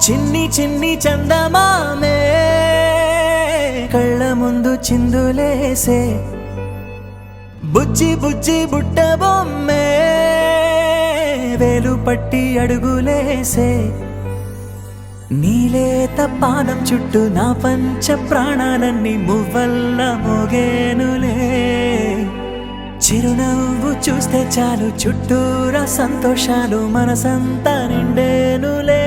చిన్ని చిన్ని చందమామే కళ్ళ ముందు చిందులేసే బుజ్జి బుజ్జి బుట్ట బొమ్మే వేలు పట్టి అడుగులేసే నీలేత పాదం చుట్టూ నా పంచ ప్రాణాలన్నీ మువ్వల్ల మోగేనులే చిరునవ్వు చూస్తే చాలు చుట్టూరా సంతోషాలు మనసంతా నిండేనులే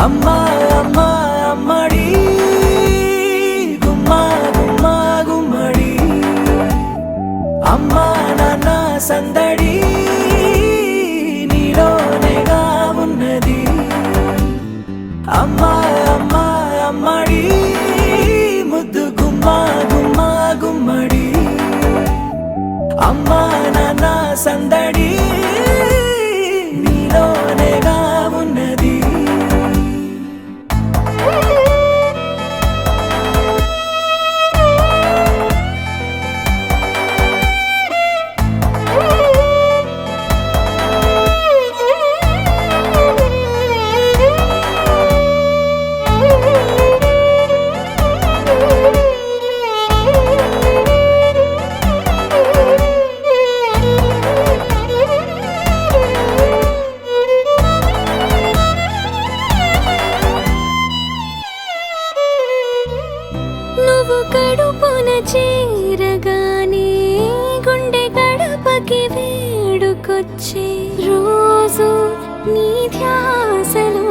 అమ్మా అమ్మా అమ్మడి గుమ్మా గుమ్మా గుమ్మడి అమ్మా నాన్న సందడి నీలోనేగా ఉన్నది అమ్మా అమ్మా అమ్మడి ముద్దు గుమ్మా గుమ్మా గుమ్మడి అమ్మా నాన్న సందడి నీలోనేగా ఉన్నది కడుపున చేరగానే గుండె గడపకి వేడుకొచ్చే రోజు నీ ధ్యాసలో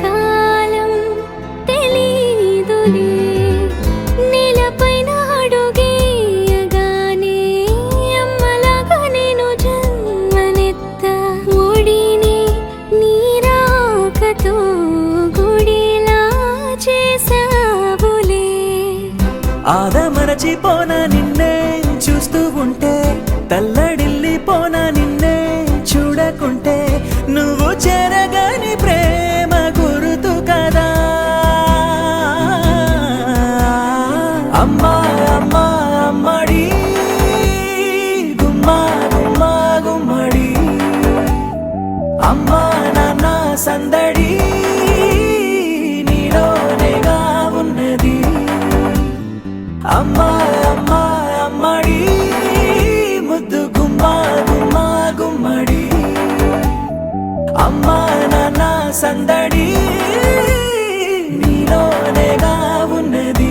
కాలం తెలీదులే నేలపైన అడుగేయగానే అమ్మలాగా నేను జన్మనెత్త ఒడిని నీ రాకతో గుడిలా చేసావులే ఆదమరచిపోనా నిన్నే చూస్తూ ఉంటే తల్లడిల్లిపోనా నిన్నే చూడకుంటే నువ్వు చెరగని ప్రేమ గురుతు కదా అమ్మా అమ్మా అమ్మడి గుమ్మా గుమ్మా గుమ్మడి అమ్మా నాన్న సందడి నీలోనేగా ఉన్నది అమ్మా అమ్మా అమ్మడి ముద్దు గుమ్మా గుమ్మా గుమ్మడి అమ్మా నాన్న సందడి నీలోనేగా ఉన్నది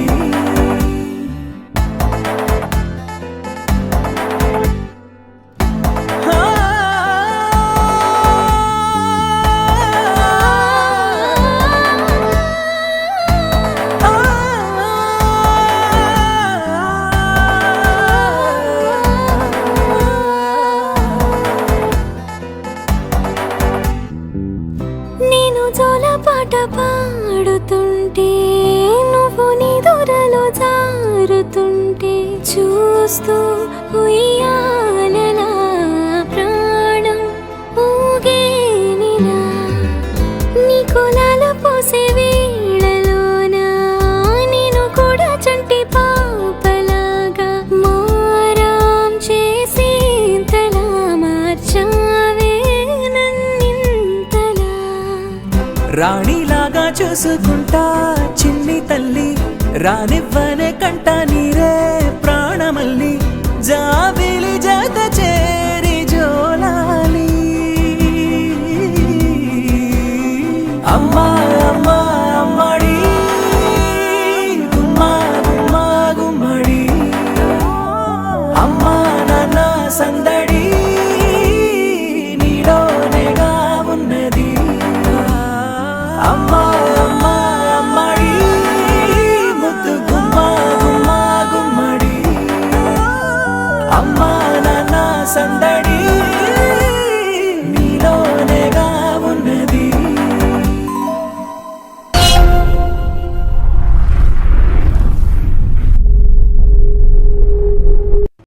పాట పాడుతుంటే నువ్వు నిదురలో జారుతుంటే చూస్తూ ఉయ్యాలలా ప్రాణం ఊగేనిలా నీ కులాల పోసే వేళలోన నేను కూడా చంటి పాపలాగా మారాం చేసేంతలా మార్చావే నన్నింతలా రాణిలాగా చూసుకుంటా చిన్ని తల్లి రానివ్వనే కంట నీరే ప్రాణమల్లి జాబిలి జత చేరి జోలాలి అమ్మా అమ్మా అమ్మడి గుమ్మా గుమ్మా గుమ్మడి అమ్మా నాన్న సందడి నీలోనేగా ఉన్నది అమ్మా